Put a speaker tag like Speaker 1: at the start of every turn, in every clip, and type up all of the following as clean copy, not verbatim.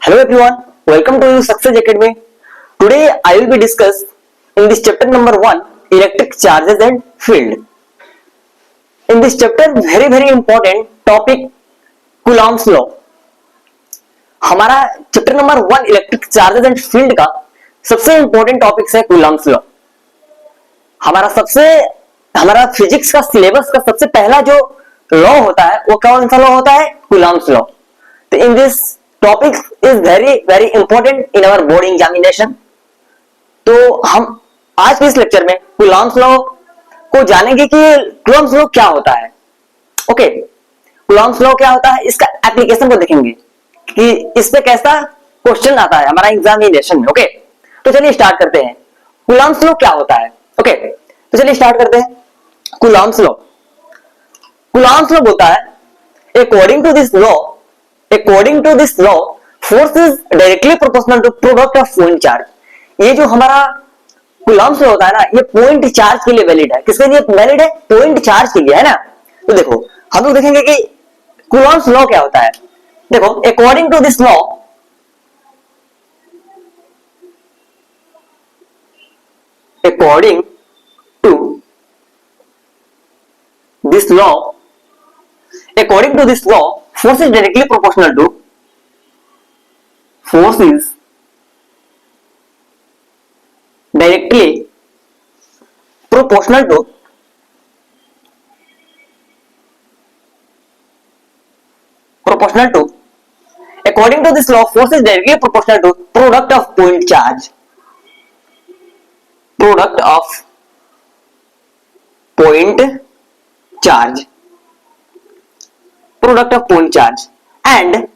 Speaker 1: Hello everyone, welcome to Success Academy. Today I will be discuss in this chapter number 1 electric charges and field. In this chapter very important topic Coulomb's law. हमारा chapter number 1 electric charges and field का सबसे important topic है Coulomb's law. हमारा physics का syllabus का सबसे पहला जो लॉ होता है वो कौन सा लॉ होता है? Coulomb's law. तो in this topic is very important in our board examination. तो हम आज के इस लेक्चर में कूलम्ब्स लॉ को जानेंगे कि कूलम्ब्स लॉ क्या होता है. ओके, कूलम्ब्स लॉ क्या होता है, इसका एप्लीकेशन को देखेंगे कि इस पे कैसा क्वेश्चन आता है हमारा एग्जामिनेशन में. ओके, तो चलिए स्टार्ट करते हैं. कूलम्ब्स लॉ क्या होता है? ओके, तो चलिए स्टार्ट करते हैं. कूलम्ब्स लॉ बोलता है according to this law force is directly proportional to product of point charge. ये जो हमारा कूलम्ब्स लॉ होता है ना, ये पॉइंट चार्ज के लिए वैलिड है. किसके लिए वैलिड है? पॉइंट चार्ज के लिए, है ना. तो देखो हम लोग देखेंगे कि कूलम्ब्स लॉ क्या होता है. देखो according to this law force is directly proportional to according to this law force is directly proportional to product of point charge and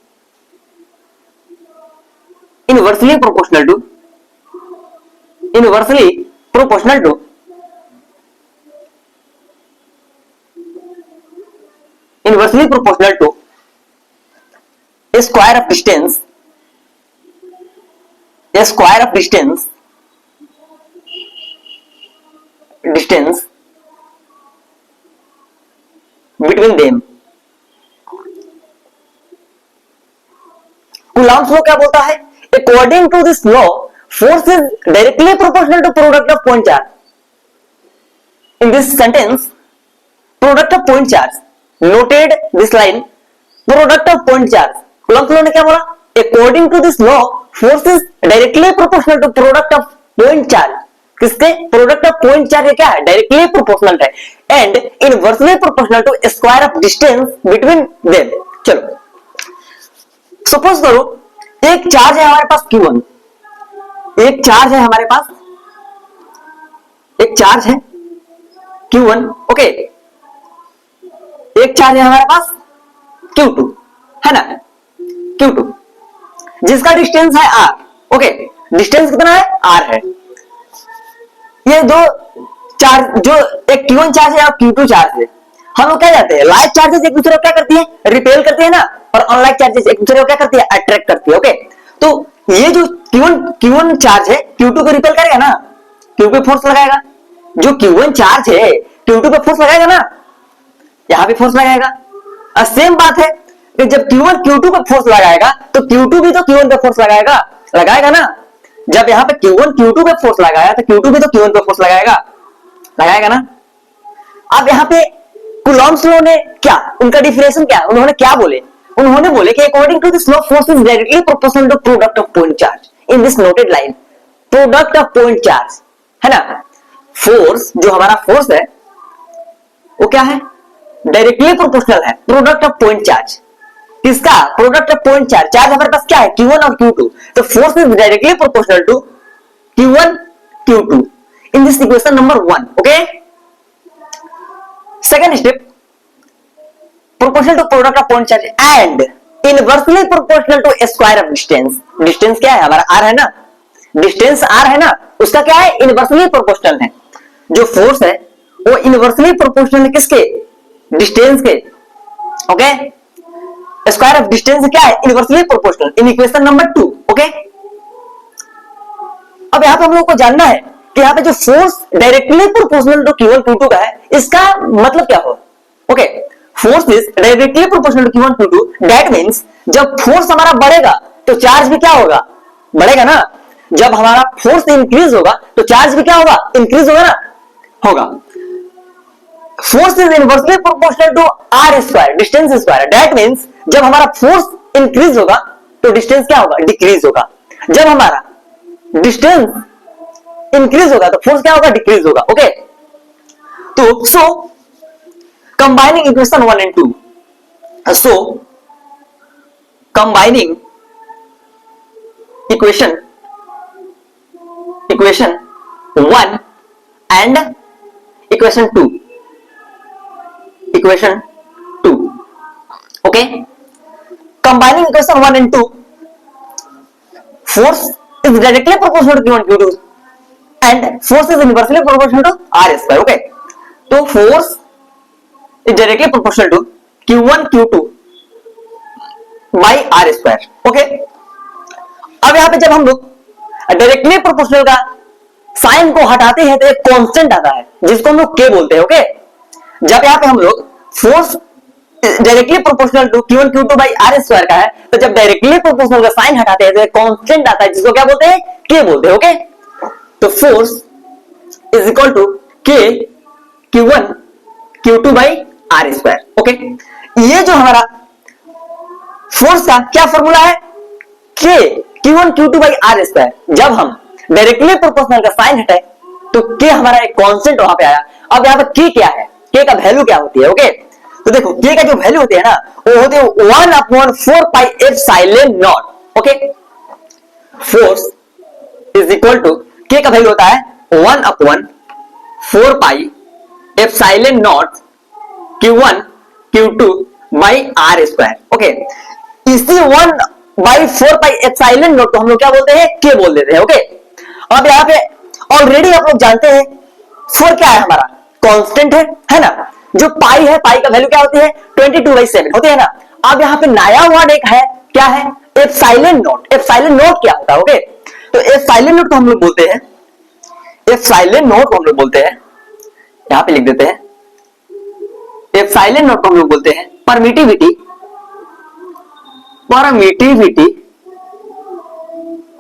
Speaker 1: inversely proportional to a square of distance between them. Coulomb's law क्या बोलता है? According to this law, force is directly proportional to product of point charge. In this sentence, product of point charge. Noted this line, product of point charge. Coulomb's law ने क्या बोला? According to this law, force is directly proportional to product of point charge. किसके? Product of point charge क्या है? Directly proportional है. And inversely proportional to square of distance between them. चलो suppose करो एक चार्ज है हमारे पास Q1. एक चार्ज है हमारे पास, एक चार्ज है Q1. ओके, एक चार्ज है हमारे पास Q2, है ना, Q2 जिसका डिस्टेंस है R. ओके, डिस्टेंस कितना है? R है. ये दो चार्ज, जो एक Q1 चार्ज है और Q2 चार्ज है, हम लोग क्या जाते हैं, लाइक चार्जेस एक दूसरे को क्या करती है? रिपेल करती है ना, और अनलाइक चार्जेस एक दूसरे को क्या करती है? अट्रैक्ट करती है. ओके, तो ये जो Q1 चार्ज है Q2 को रिपेल करेगा ना, Q पे फोर्स लगाएगा. जो Q1 चार्ज है Q2 पे फोर्स लगाएगा ना, यहां पे फोर्स लगाएगा. और सेम बात है कि जब Q1 Q2 पे फोर्स लगाएगा तो Q2 भी तो Q1 पे फोर्स लगाएगा ना. जब यहाँ पे Q1 Q2 पे फोर्स लगाया तो Q2 भी तो Q1 पे फोर्स लगाएगा ना. अब यहाँ पे कूलम्ब्स लॉ ने क्या, उनका डिफिनेशन क्या, उन्होंने क्या बोले? उन्होंने बोले कि according to this law force is directly proportional to product of point charge. In this noted line, product of point charge, है ना. फोर्स, जो हमारा फोर्स है वो क्या है? डायरेक्टली प्रोपोर्शनल है प्रोडक्ट ऑफ पॉइंट चार्ज. किसका? Product of point charge. Charge हमारे पास क्या है? Q1 और Q2. तो force is directly proportional to Q1 Q2 in this equation number 1. Okay, second step, proportional to product of point charge and inversely proportional to square of distance. Distance क्या है हमारा? R है ना, distance R है ना, उसका क्या है? इनवर्सली प्रोपोर्शनल है. जो फोर्स है वो इनवर्सली प्रोपोर्शनल है किसके? डिस्टेंस के. ओके, स्क्वायर ऑफ डिस्टेंस क्या है? Inversely proportional in equation number 2. Okay, अब यहां पे हम लोग को जानना है कि यहाँ पे जो force directly proportional to Q1 Q2 का है, इसका मतलब क्या हो? Okay, force is directly proportional to Q1 Q2, that means जब फोर्स हमारा बढ़ेगा तो चार्ज भी क्या होगा, बढ़ेगा ना। जब हमारा फोर्स इंक्रीज होगा तो चार्ज भी क्या होगा, इंक्रीज होगा ना, होगा। Force is inversely proportional to r square, distance square, that means जब हमारा फोर्स इंक्रीज होगा तो डिस्टेंस क्या होगा, डिक्रीज होगा। जब हमारा डिस्टेंस इंक्रीज होगा तो फोर्स क्या होगा, डिक्रीज होगा। ओके, तो so combining equation 1 and 2, so combining equation 1 and equation 2, okay. Combining equation 1 and 2, force is directly proportional to Q1 Q2 and force is inversely proportional to R square, okay। तो force is directly proportional to Q1 Q2 by R square, okay। अब यहां पे जब हम लोग directly proportional का sign को हटाते हैं तो एक कांस्टेंट आता है जिसको हम लोग K बोलते हैं, ओके। जब यहां पे हम लोग force directly proportional to Q1 Q2 by are square का है, तो जब डायरेक्टली प्रोपोर्शनल का साइन हटाते हैं तो एक कांस्टेंट आता है जिसको क्या बोलते हैं, K बोलते हैं, ओके। तो force is equal to K Q1 Q2 by are square, okay. ये जो हमारा फोर्स का क्या फॉर्मूला है, K Q1 Q2 by are square. जब हम डायरेक्टली प्रोपोर्शनल का साइन हटाए तो K हमारा एक कांस्टेंट वहां पे आया। अब यहाँ पे K क्या है, K का वैल्यू क्या होती है, ओके। तो देखो K का जो वैल्यू होती है ना, वो होती है 1/4 pi epsilon naught, okay. Force is equal to K का वैल्यू होता है 1/4 pi epsilon naught Q1 Q2 by are square, okay. इसी 1/4 पाई एप्सिलॉन नॉट को हम लोग क्या बोलते हैं, K बोल देते हैं, ओके। अब यहाँ पे ऑलरेडी आप लोग जानते हैं 4 क्या है, हमारा कांस्टेंट है ना। जो पाई है, पाई का वैल्यू क्या होती है, 22/7 होती है ना। अब यहाँ पे नया वर्ड एक है, क्या है, एप्सिलॉन नॉट। एप्सिलॉन नॉट क्या होता है, ओके। तो एप्सिलॉन नॉट को हम लोग बोलते हैं, एप्सिलॉन नॉट को हम लोग बोलते हैं, यहां पे लिख देते हैं, एप्सिलॉन नॉट को हम लोग बोलते हैं परमिटिविटी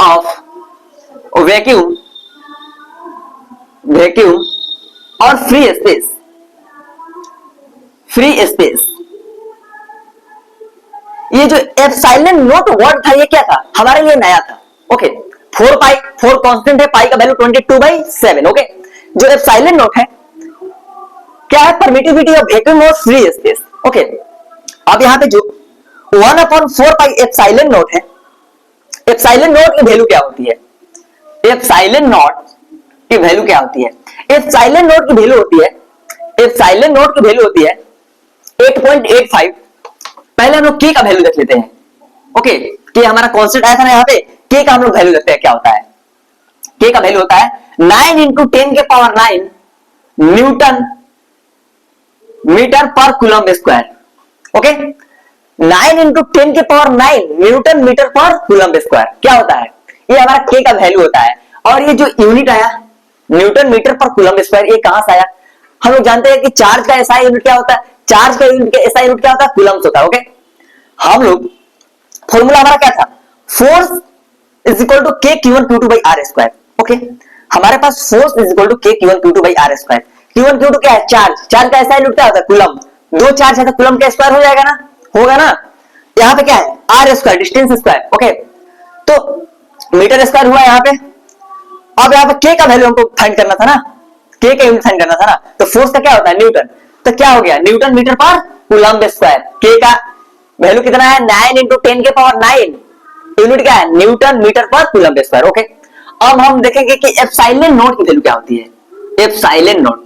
Speaker 1: ऑफ वैक्यूम और फ्री स्पेस। ये जो एप्सिलॉन नॉट वर्ड था, ये क्या था, हमारे लिए नया था, ओके। 4 कांस्टेंट है, पाई का वैल्यू 22/7, ओके। जो एप्सिलॉन नॉट है क्या है, परमिटिविटी ऑफ वैक्यूम और फ्री स्पेस, ओके। अब यहां पे जो 1/4 पाई एप्सिलॉन नॉट है, एप्सिलॉन नॉट की वैल्यू क्या होती है, एप्सिलॉन नॉट की वैल्यू क्या होती है, एप्सिलॉन नॉट की वैल्यू होती है, एप्सिलॉन नॉट की वैल्यू होती है 8.85। पहले हम लोग K का वैल्यू देख लेते हैं, ओके। K हमारा कांस्टेंट आया था ना, यहाँ पे K का हम लोग वैल्यू देखते हैं क्या होता है। K का वैल्यू होता है 9 × 10⁹ न्यूटन मीटर पर coulomb square, okay. 9 × 10⁹ newton metre पर कूलम स्क्वायर क्या होता है, ये हमारा K का वैल्यू होता है। और ये जो यूनिट आया न्यूटन मीटर पर कूलम स्क्वायर, ये कहां से आया, हम लोग जानते हैं कि चार्ज का ऐसा यूनिट क्या होता है, चार्ज का यूनिट ऐसा यूनिट क्या होता है, कूलम्स होता है, ओके। हम लोग फॉर्मूला हमारा क्या था, force is equal to K Q1 Q2 by are square, okay. हमारे पास force is equal to K Q1 Q2 by are square. Q1 Q2 क्या है, चार्ज, चार्ज का ऐसा यूनिट क्या होता है, कूलम। दो चार्ज है तो कूलम का स्क्वायर हो जाएगा ना, होगा ना। यहाँ पे क्या है, r square, distance square, okay. तो मीटर स्क्वायर हुआ यहाँ पे। अब यहाँ पे K का वैल्यू हमको फाइंड करना था ना, K का यूनिट फाइंड करना था ना। तो फोर्स का क्या होता है, न्यूटन। तो क्या हो गया, न्यूटन मीटर पर कूलम स्क्वायर। K का वैल्यू कितना है, 9 × 10⁹ यूनिट क्या है, न्यूटन मीटर पर कूलम स्क्वायर, ओके। अब हम देखेंगे कि एप्सिलॉन नॉट की वैल्यू क्या होती है। एप्सिलॉन नॉट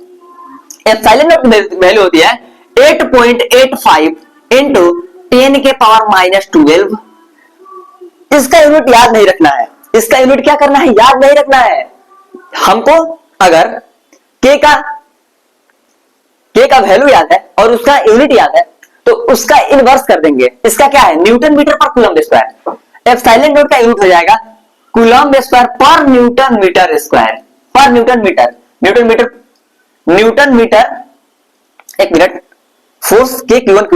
Speaker 1: की वैल्यू होती है 8.85 × 10⁻⁻12। इसका यूनिट याद नहीं रखना है, इसका यूनिट क्या करना है, याद नहीं रखना है हमको। अगर K का वैल्यू याद है और उसका यूनिट याद है तो उसका इनवर्स कर देंगे। इसका क्या है, न्यूटन मीटर पर कूलम स्क्वायर। एप्सिलॉन नॉट का यूनिट हो जाएगा कूलम स्क्वायर पर न्यूटन मीटर स्क्वायर, एक मिनट, फोर्स के Q1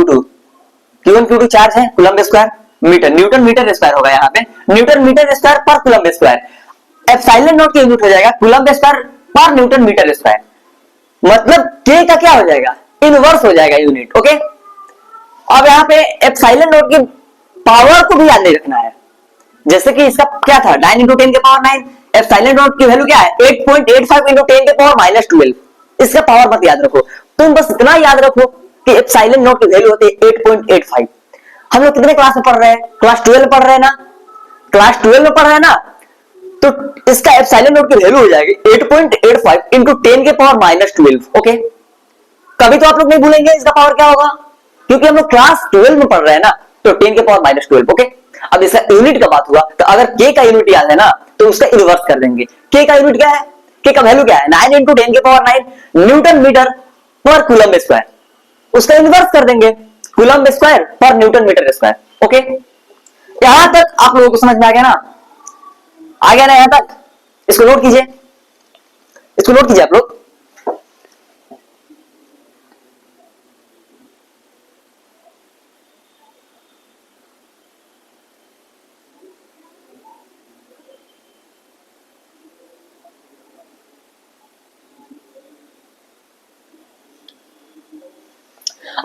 Speaker 1: Q2 चार्ज है coulomb square metre, newton metre square होगा यहाँ पे, न्यूटन मीटर स्क्वायर पर कूलम्ब स्क्वायर। एप्सिलॉन नॉट की यूनिट हो जाएगा कूलम्ब स्क्वायर पर न्यूटन मीटर स्क्वायर, मतलब के का क्या हो जाएगा, इनवर्स हो जाएगा यूनिट। ओके, अब यहाँ पे एप्सिलॉन नॉट की पावर को भी याद नहीं रखना है, जैसे कि इसका क्या था 9 इंटू 10 के पावर 9, एप्सिलॉन नॉट की वैल्यू क्या है 8.85 इंटू 10 के पावर -12, इसका पावर मत याद रखो, तुम बस इतना याद रखो कि एप्सिलॉन नॉट की वैल्यू होती है 8.85। हम लोग कितने क्लास में पढ़ रहे हैं, क्लास 12 में पढ़ रहे हैं ना, क्लास 12 में पढ़ रहे हैं ना, तो इसका एप्सिलॉन नॉट की वैल्यू हो जाएगी 8.85 इंटू 10 के पावर -12। ओके, कभी तो आप लोग नहीं भूलेंगे इसका पावर क्या होगा, क्योंकि हम लोग क्लास 12 में पढ़ रहे हैं ना, तो 10 के पावर -12। ओके, अब इसका यूनिट का बात हुआ तो अगर के का यूनिट याद है ना तो उसका इनवर्स कर देंगे। के का यूनिट क्या है, के का वैल्यू क्या है 9 इंटू 10 के पावर 9 न्यूटन मीटर पर कूलम्ब स्क्वायर, उसका इनवर्स कर देंगे कूलम्ब स्क्वायर पर न्यूटन मीटर स्क्वायर। ओके, यहां तक आप लोगों को समझ में आ गया ना, आ गया ना यहां तक, इसको नोट कीजिए, इसको नोट कीजिए आप लोग।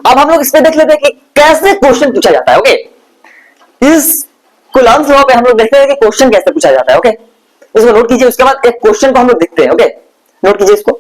Speaker 1: अब हम लोग इस पे देख लेते हैं कि कैसे क्वेश्चन पूछा जाता है। ओके, इस कूलम्ब लॉ पे हम लोग देखते हैं कि क्वेश्चन कैसे पूछा जाता है। ओके, इसको नोट कीजिए, उसके बाद एक क्वेश्चन को हम लोग देखते हैं। ओके, नोट कीजिए इसको।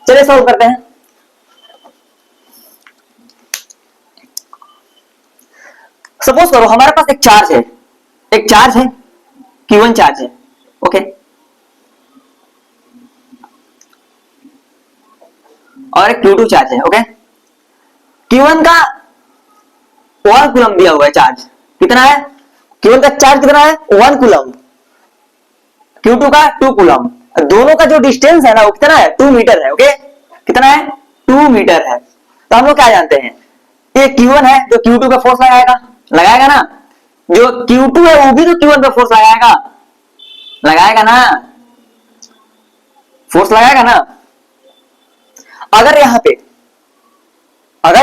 Speaker 1: चलिए सॉल्व करते हैं। सपोज करो हमारे पास एक चार्ज है, एक चार्ज है Q1 चार्ज है। ओके, और एक Q2 चार्ज है। ओके, Q1 का 1 कूलम्ब दिया हुआ है, चार्ज कितना है, Q1 का चार्ज कितना है 1 कूलम्ब, Q2 का 2 कूलम्ब, दोनों का जो डिस्टेंस है ना वो कितना है 2 मीटर है। ओके, कितना है 2 मीटर है। तो हम लोग क्या जानते हैं, ये Q1 है जो Q2 पे फोर्स लगाएगा ना, जो Q2 है वो भी तो Q1 पे फोर्स लगाएगा ना, फोर्स लगाएगा ना। अगर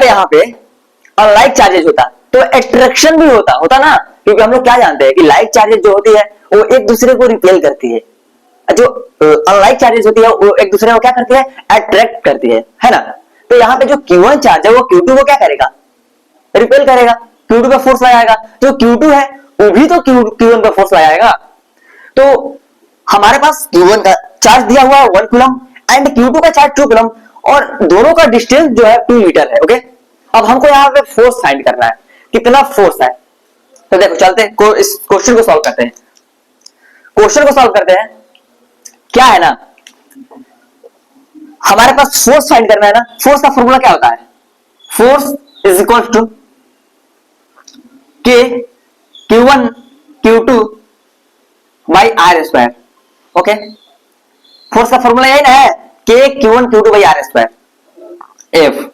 Speaker 1: यहां पे अनलाइक चार्जेस होता तो एट्रैक्शन भी होता ना, क्योंकि हम लोग क्या जानते हैं कि लाइक चार्जेस जो होती है वो एक दूसरे को रिपेल करती है, जो अनलाइक चार्जेस होती है वो एक दूसरे को क्या करती है, अट्रैक्ट करती है ना। तो यहाँ पे जो Q1 चार्ज है वो Q2 को क्या करेगा, रिपेल करेगा, Q2 पे फोर्स लगाएगा, जो Q2 है वो भी तो Q1 पे फोर्स लगाएगा। तो हमारे पास Q1 का चार्ज दिया हुआ है 1 कूलम्ब एंड Q2 का चार्ज 2 कूलम्ब, और दोनों का डिस्टेंस जो है 2 मीटर है। ओके, अब हमको यहाँ पे फोर्स फाइंड करना है, कितना फोर्स है। तो देखो चलते हैं इस क्वेश्चन को सॉल्व करते हैं। क्वेश्चन को सॉल्व करते हैं, क्या है ना, हमारे पास फोर्स फाइंड करना है ना। फोर्स का फॉर्मूला क्या होता है, फोर्स इज इक्वल टू के Q1 Q2 by are square. Okay, force का फॉर्मूला यही ना है, के Q1 Q2 by are square F.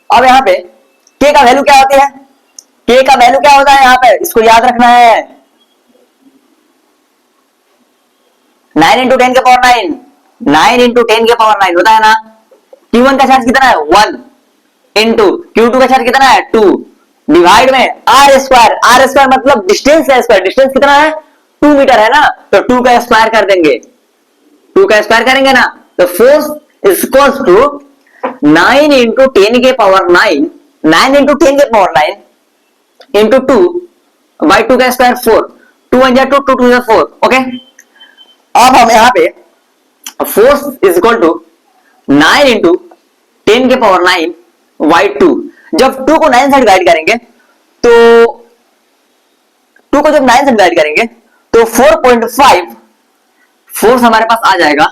Speaker 1: अब यहाँ पे के का वैल्यू क्या होती है, के का वैल्यू क्या होता है यहाँ पे, इसको याद रखना है 9 इंटू 10 के पावर 9, 9 इंटू 10 के पावर 9 होता है ना। Q1 का चार्ज कितना है 1 इंटू Q2 का चार्ज कितना है 2 डिवाइड में आर स्क्वायर, आर स्क्वायर मतलब डिस्टेंस है, स्क्वायर डिस्टेंस कितना है 2 मीटर है ना, तो 2 का स्क्वायर कर देंगे, 2 का स्क्वायर करेंगे ना, तो force is equals to 9 into 10 के पावर 9, 9 इंटू 10 के पावर 9 इंटू 2 बाई 2 का स्क्वायर 4, 2 1 जा 2, 2 2 जा 4। ओके, अब हम यहाँ पे force is equal to 9 into 10 के पावर 9 बाई 2, जब 2 को 9 से डिवाइड करेंगे तो 2 को जब 9 से डिवाइड करेंगे तो 4.5 फोर्स हमारे पास आ जाएगा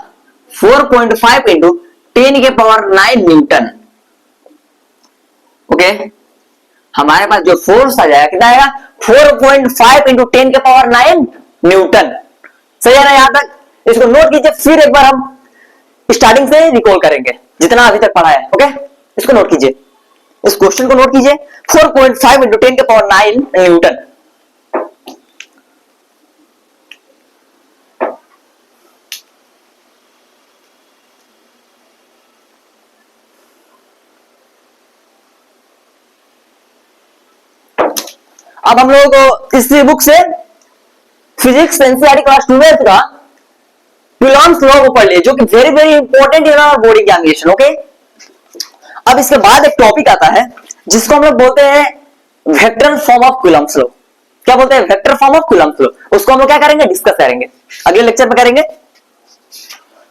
Speaker 1: 4.5 इंटू 10 के पावर 9 न्यूटन। ओके, हमारे पास जो फोर्स आ जाएगा कितना आएगा 4.5 इंटू 10 के पावर 9 न्यूटन। सही है ना, यहां तक इसको नोट कीजिए। फिर एक बार हम स्टार्टिंग से रिकॉल करेंगे जितना अभी तक पढ़ा है। ओके, इसको नोट कीजिए, इस क्वेश्चन को नोट कीजिए। 4.5 इंटू 10 के पावर 9 न्यूटन। अब हम लोग इस बुक से फिजिक्स एनसीईआरटी क्लास 12th का कूलॉम्स लॉ को पढ़ लिए, जो कि very very important in our board examination. Okay, अब इसके बाद एक टॉपिक आता है जिसको हम लोग बोलते हैं vector form of Coulomb's law. क्या बोलते हैं? Vector form of Coulomb's law. उसको हम लोग क्या करेंगे? डिस्कस करेंगे, अगले लेक्चर में करेंगे।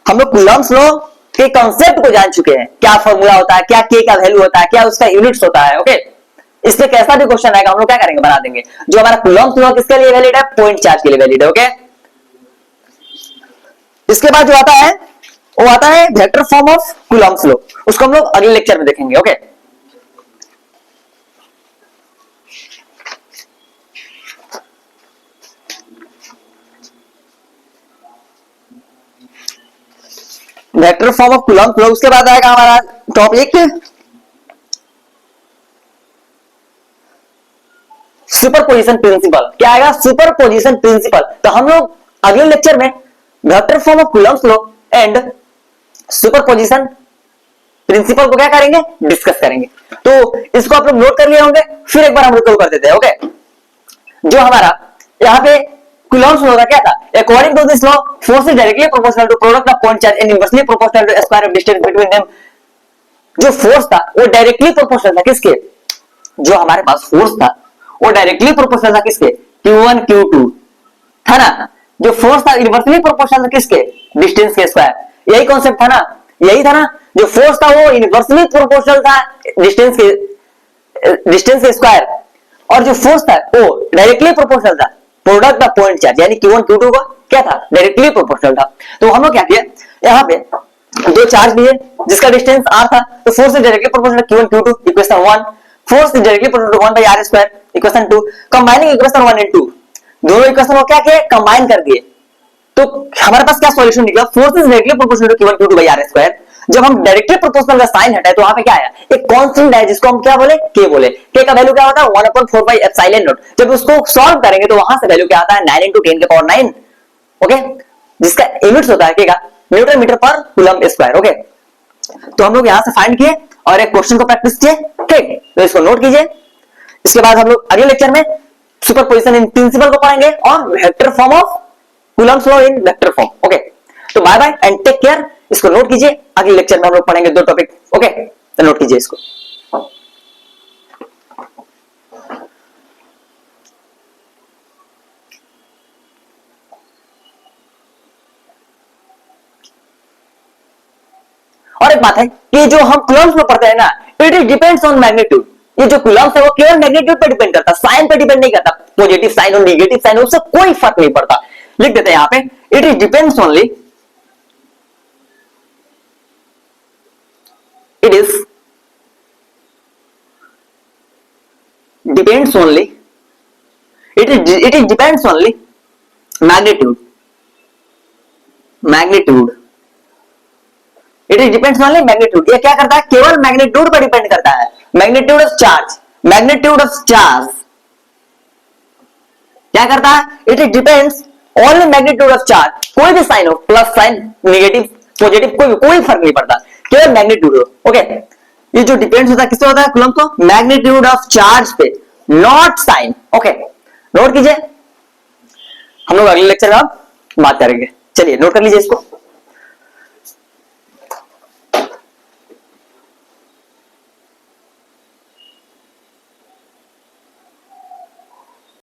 Speaker 1: हम लोग कूलॉम्स लॉ के कॉन्सेप्ट को जान चुके हैं, क्या फॉर्मूला होता है, क्या के का वैल्यू होता है, क्या उसका यूनिट्स होता है। ओके, इससे कैसा भी क्वेश्चन आएगा हम लोग क्या करेंगे? बना देंगे। जो हमारा कूलॉम्स लॉ किसके लिए वैलिड है? पॉइंट चार्ज के लिए वैलिड है। ओके, इसके बाद जो आता है वो आता है vector form of Coulomb's law. उसको हम लोग अगले लेक्चर में देखेंगे। Okay, vector form of Coulomb's law. उसके बाद आएगा हमारा टॉपिक सुपरपोजिशन प्रिंसिपल। क्या आएगा? Superposition principle. तो हम लोग अगले लेक्चर में vector form of Coulomb's law and superposition principle को क्या करेंगे? डिस्कस करेंगे। तो इसको आप लोग नोट कर लिए होंगे, फिर एक बार हम रिकॉल कर देते हैं। ओके, जो हमारा यहाँ पे कूलॉम्स लॉ का क्या था? According to this law, force is directly proportional to product of point charge and inversely proportional to square of distance between them. जो फोर्स था वो डायरेक्टली प्रोपोर्शनल था किसके? जो हमारे पास फोर्स था वो डायरेक्टली प्रोपोर्शनल था किसके? Q1 Q2 था ना। जो फोर्स था इनवर्सली प्रोपोर्शनल था किसके? डिस्टेंस के स्क्वायर। यही कॉन्सेप्ट था ना, यही था ना। जो फोर्स था वो इनवर्सली प्रोपोर्शनल था डिस्टेंस के स्क्वायर, और जो फोर्स था वो डायरेक्टली प्रोपोर्शनल था प्रोडक्ट ऑफ पॉइंट चार्ज, यानी Q1 Q2 का क्या था? डायरेक्टली प्रोपोर्शनल था। तो हम लोग क्या किए, यहाँ पे दो चार्ज लिए जिसका डिस्टेंस r था, तो force is directly proportional Q1 Q2 equation 1, force is directly proportional to 1 by r square equation 2। Combining equation 1 and 2, दोनों इक्वेशन को क्या किए? कंबाइन कर दिए। तो हमारे पास क्या सॉल्यूशन निकला? Force is directly proportional to Q1 Q2 by r square. जब हम डायरेक्टली प्रोपोर्शनल का साइन हटाए तो वहां पे क्या आया? एक कांस्टेंट है जिसको हम क्या बोले? k बोले। k का वैल्यू क्या होता है? 1/4 बाय एप्सिलॉन नॉट। जब उसको सॉल्व करेंगे तो वहां से वैल्यू क्या आता है? 9 × 10 के पावर 9। ओके, जिसका यूनिट्स होता है k का न्यूटन मीटर पर कूलम स्क्वायर। ओके, तो हम लोग यहां से फाइंड किए और एक क्वेश्चन को प्रैक्टिस किए। ठीक, तो इसको नोट कीजिए। इसके बाद हम लोग अगले लेक्चर में सुपरपोजिशन इन प्रिंसिपल को पढ़ेंगे और vector form of Coulomb's law in vector form. Okay, तो bye bye and take care. इसको नोट कीजिए, अगले लेक्चर में हम लोग पढ़ेंगे दो टॉपिक। ओके, तो नोट कीजिए इसको। और एक बात है कि जो हम कूलम्स में पढ़ते हैं ना, it is depends on magnitude. ये जो कूलम्स है वो केवल मैग्नीट्यूड पे डिपेंड करता है, साइन पे डिपेंड नहीं करता। पॉजिटिव साइन और नेगेटिव साइन उससे कोई फर्क नहीं पड़ता। लिख देते हैं यहां पे, it is depends only, it is depends only, it is depends only magnitude, it is depends only magnitude। ये क्या करता है? केवल मैग्नीट्यूड पर डिपेंड करता है। Magnitude of charge, magnitude of charge क्या करता है? It is depends only magnitude of charge. कोई भी साइन हो, प्लस साइन, नेगेटिव, पॉजिटिव, कोई फर्क नहीं पड़ता, केवल मैग्नीट्यूड हो। ओके, ये जो डिपेंड्स होता है किससे होता है? कूलम्ब को मैग्नीट्यूड ऑफ चार्ज पे, नॉट साइन। ओके, नोट कीजिए, हम लोग अगले लेक्चर में बात करेंगे। चलिए नोट कर लीजिए इसको।